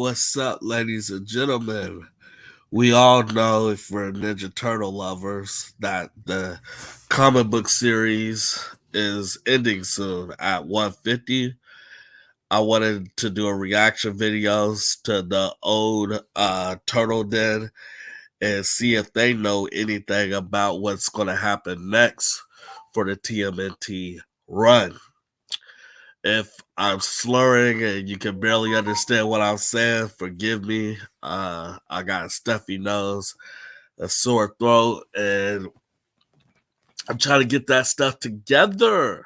What's up, ladies and gentlemen? We all know, if we're Ninja Turtle lovers, that the comic book series is ending soon at 150. I wanted to do a reaction videos to the old Turtle Den and see if they know anything about what's going to happen next for the TMNT run. If I'm slurring and you can barely understand what I'm saying, forgive me. I got a stuffy nose, a sore throat, and I'm trying to get that stuff together.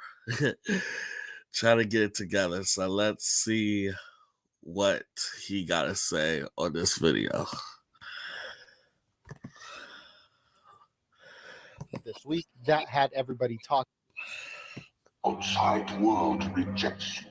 Trying to get it together. So let's see what he got to say on this video. This week that had everybody talking. Outside world rejects you.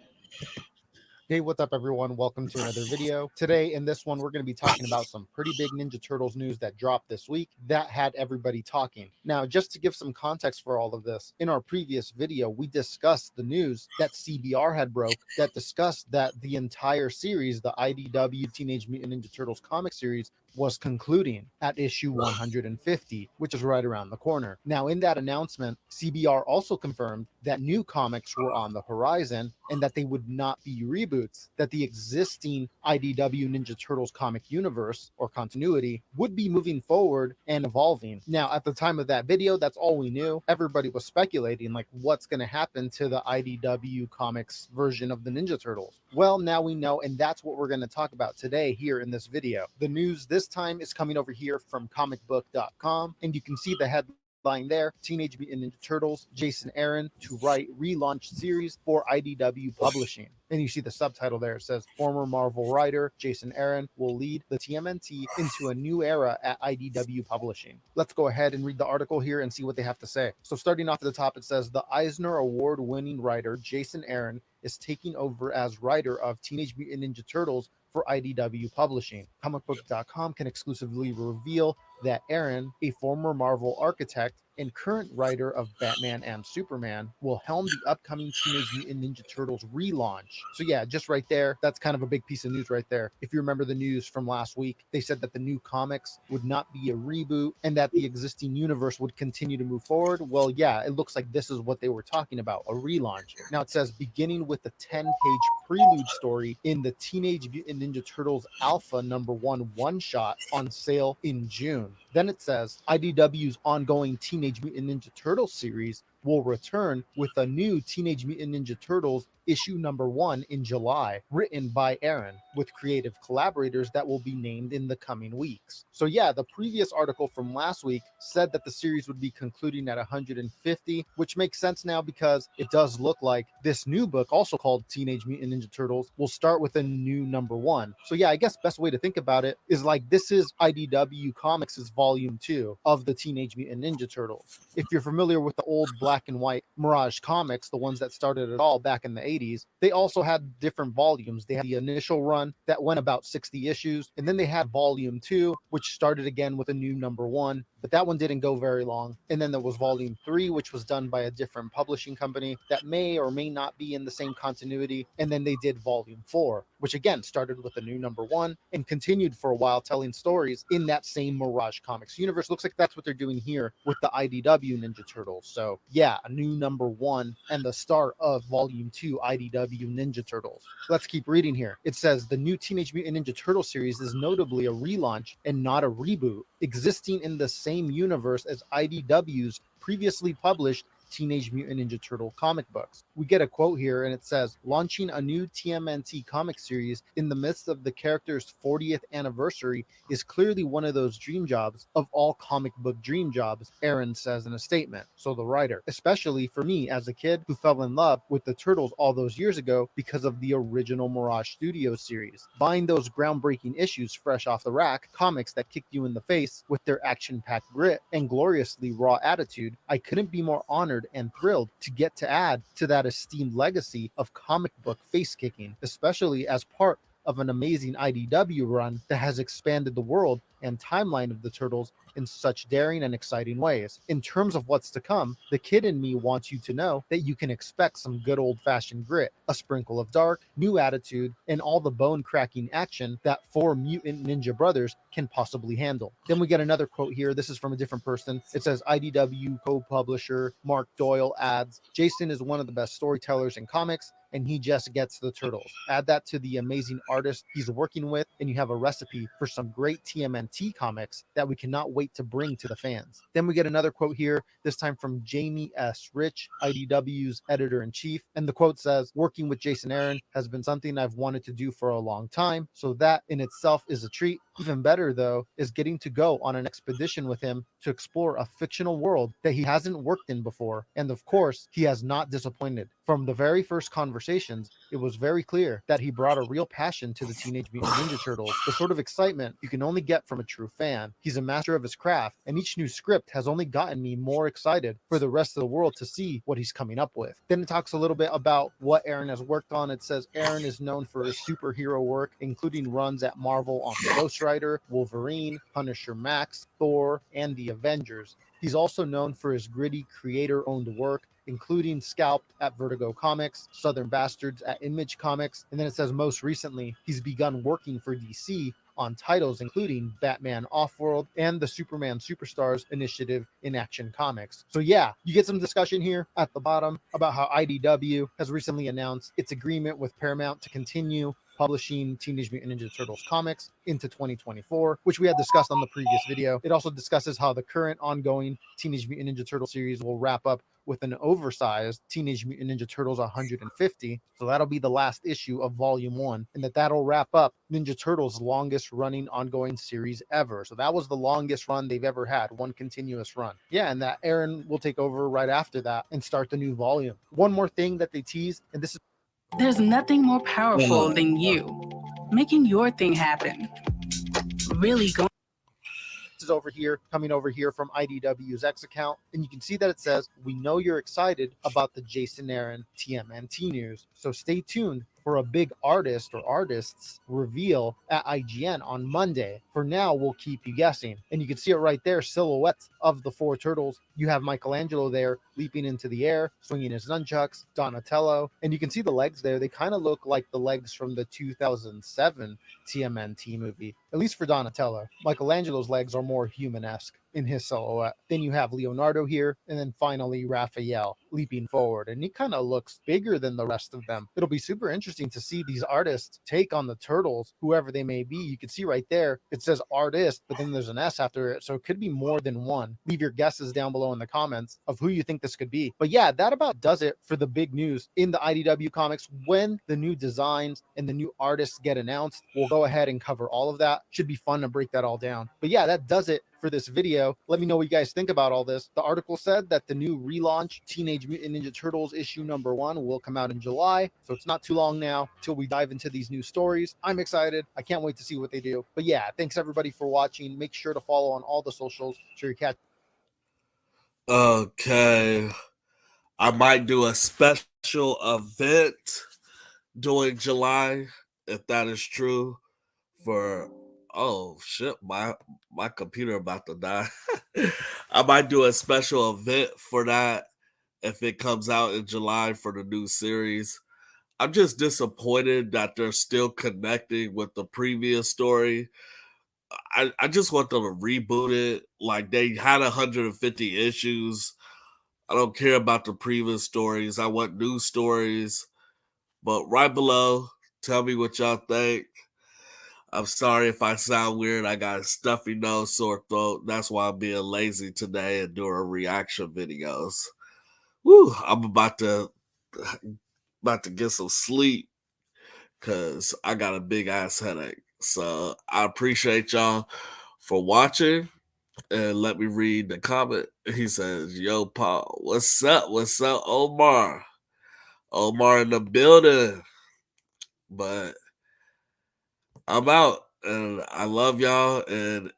Hey, what's up, everyone? Welcome to another video. Today, in this one, we're going to be talking about some pretty big Ninja Turtles news that dropped this week that had everybody talking. Now, just to give some context for all of this, in our previous video, we discussed the news that CBR had broke that discussed that the entire series, the IDW Teenage Mutant Ninja Turtles comic series, was concluding at issue 150, which is right around the corner. Now, in that announcement, CBR also confirmed that new comics were on the horizon and that they would not be reboots, that the existing IDW Ninja Turtles comic universe or continuity would be moving forward and evolving. Now, at the time of that video, that's all we knew. Everybody was speculating, like, what's going to happen to the IDW comics version of the Ninja Turtles? Well, now we know, and that's what we're going to talk about today here in this video. The news this time is coming over here from comicbook.com, and you can see the headline there: Teenage Mutant Ninja Turtles, Jason Aaron to write relaunch series for IDW Publishing. And you see the subtitle there. It says, former Marvel writer Jason Aaron will lead the TMNT into a new era at IDW Publishing. Let's go ahead and read the article here and see what they have to say. So starting off at the top, it says, the Eisner Award-winning writer Jason Aaron is taking over as writer of Teenage Mutant Ninja Turtles for IDW Publishing. Comicbook.com can exclusively reveal that Aaron, a former Marvel architect and current writer of Batman and Superman, will helm the upcoming Teenage Mutant Ninja Turtles relaunch. So yeah, just right there, that's kind of a big piece of news right there. If you remember the news from last week, they said that the new comics would not be a reboot and that the existing universe would continue to move forward. Well, yeah, it looks like this is what they were talking about, a relaunch. Now it says, beginning with the 10-page prelude story in the Teenage Mutant Ninja Turtles Alpha #1 one-shot on sale in June. Then it says, IDW's ongoing Teenage Mutant Ninja Turtles series will return with a new Teenage Mutant Ninja Turtles issue #1 in July, written by Aaron, with creative collaborators that will be named in the coming weeks. So yeah, the previous article from last week said that the series would be concluding at 150, which makes sense now because it does look like this new book, also called Teenage Mutant Ninja Turtles, will start with a new #1. So yeah, I guess best way to think about it is like this is IDW Comics' volume 2 of the Teenage Mutant Ninja Turtles. If you're familiar with the old black and white Mirage comics, the ones that started it all back in the 80s, they also had different volumes. They had the initial run that went about 60 issues, and then they had volume 2, which started again with a new #1, but that one didn't go very long. And then there was volume 3, which was done by a different publishing company that may or may not be in the same continuity. And then they did volume 4, which again started with a new #1 and continued for a while telling stories in that same Mirage Comics universe. Looks like that's what they're doing here with the IDW Ninja Turtles. So yeah, a new #1 and the start of volume 2 IDW Ninja Turtles. Let's keep reading here. It says, the new Teenage Mutant Ninja Turtle series is notably a relaunch and not a reboot, existing in the same universe as IDW's previously published Teenage Mutant Ninja Turtle comic books. We get a quote here, and it says, launching a new TMNT comic series in the midst of the character's 40th anniversary is clearly one of those dream jobs of all comic book dream jobs, Aaron says in a statement. So the writer, especially for me as a kid who fell in love with the Turtles all those years ago because of the original Mirage Studios series. Buying those groundbreaking issues fresh off the rack, comics that kicked you in the face with their action-packed grit and gloriously raw attitude, I couldn't be more honored and thrilled to get to add to that esteemed legacy of comic book face-kicking, especially as part of an amazing IDW run that has expanded the world and timeline of the Turtles in such daring and exciting ways. In terms of what's to come, the kid in me wants you to know that you can expect some good old fashioned grit, a sprinkle of dark, new attitude, and all the bone cracking action that four mutant ninja brothers can possibly handle. Then we get another quote here. This is from a different person. It says IDW co publisher Mark Doyle adds, Jason is one of the best storytellers in comics, and he just gets the Turtles. Add that to the amazing artist he's working with, and you have a recipe for some great TMNT comics that we cannot wait to bring to the fans. Then we get another quote here, this time from Jamie S. Rich, IDW's editor-in-chief, and the quote says, working with Jason Aaron has been something I've wanted to do for a long time, so that in itself is a treat. Even better, though, is getting to go on an expedition with him to explore a fictional world that he hasn't worked in before. And of course, he has not disappointed. From the very first conversations, it was very clear that he brought a real passion to the Teenage Mutant Ninja Turtles, the sort of excitement you can only get from a true fan. He's a master of his craft, and each new script has only gotten me more excited for the rest of the world to see what he's coming up with. Then it talks a little bit about what Aaron has worked on. It says Aaron is known for his superhero work, including runs at Marvel on Ghost Rider, Wolverine, Punisher Max, Thor, and the Avengers. He's also known for his gritty creator-owned work, including Scalped at Vertigo Comics, Southern Bastards at Image Comics, and then it says most recently he's begun working for DC on titles including Batman Offworld and the Superman Superstars initiative in Action Comics. So yeah, you get some discussion here at the bottom about how IDW has recently announced its agreement with Paramount to continue publishing Teenage Mutant Ninja Turtles comics into 2024, which we had discussed on the previous video. It also discusses how the current ongoing Teenage Mutant Ninja Turtle series will wrap up with an oversized Teenage Mutant Ninja Turtles 150. So that'll be the last issue of Volume 1, and that'll wrap up Ninja Turtles' longest running ongoing series ever. So that was the longest run they've ever had, one continuous run. Yeah, and that Aaron will take over right after that and start the new volume. One more thing that they teased, and this is there's nothing more powerful than you making your thing happen. Really going. This is over here, coming over here from IDW's X account, and you can see that it says, we know you're excited about the Jason Aaron TMNT news, so stay tuned for a big artist or artists reveal at IGN on Monday. For now, we'll keep you guessing. And you can see it right there, silhouettes of the four turtles. You have Michelangelo there leaping into the air, swinging his nunchucks, Donatello, and you can see the legs there. They kind of look like the legs from the 2007 TMNT movie, at least for Donatello. Michelangelo's legs are more human-esque in his silhouette. Then you have Leonardo here, and then finally Raphael leaping forward, and he kind of looks bigger than the rest of them. It'll be super interesting to see these artists take on the turtles, whoever they may be. You can see right there, it says artist, but then there's an S after it, so it could be more than one. Leave your guesses down below in the comments of who you think this could be. But yeah, that about does it for the big news in the IDW comics. When the new designs and the new artists get announced, we'll go ahead and cover all of that. Should be fun to break that all down. But yeah, that does it for this video. Let me know what you guys think about all this. The article said that the new relaunch Teenage Mutant Ninja Turtles issue #1 will come out in July, so it's not too long now till we dive into these new stories. I'm excited. I can't wait to see what they do. But yeah, thanks everybody for watching. Make sure to follow on all the socials so you catch. Okay, I might do a special event during July if that is true. For oh shit, my computer about to die. I might do a special event for that if it comes out in July for the new series. I'm just disappointed that they're still connecting with the previous story. I just want them to reboot it. Like, they had 150 issues. I don't care about the previous stories. I want new stories. But right below, tell me what y'all think. I'm sorry if I sound weird. I got a stuffy nose, sore throat. That's why I'm being lazy today and doing reaction videos. Woo! I'm about to get some sleep because I got a big ass headache. So I appreciate y'all for watching. And let me read the comment. He says, "Yo, Paul, what's up? What's up, Omar? Omar in the building." But I'm out, and I love y'all. And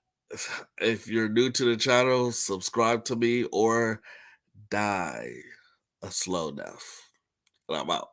if you're new to the channel, subscribe to me or die a slow death. And I'm out.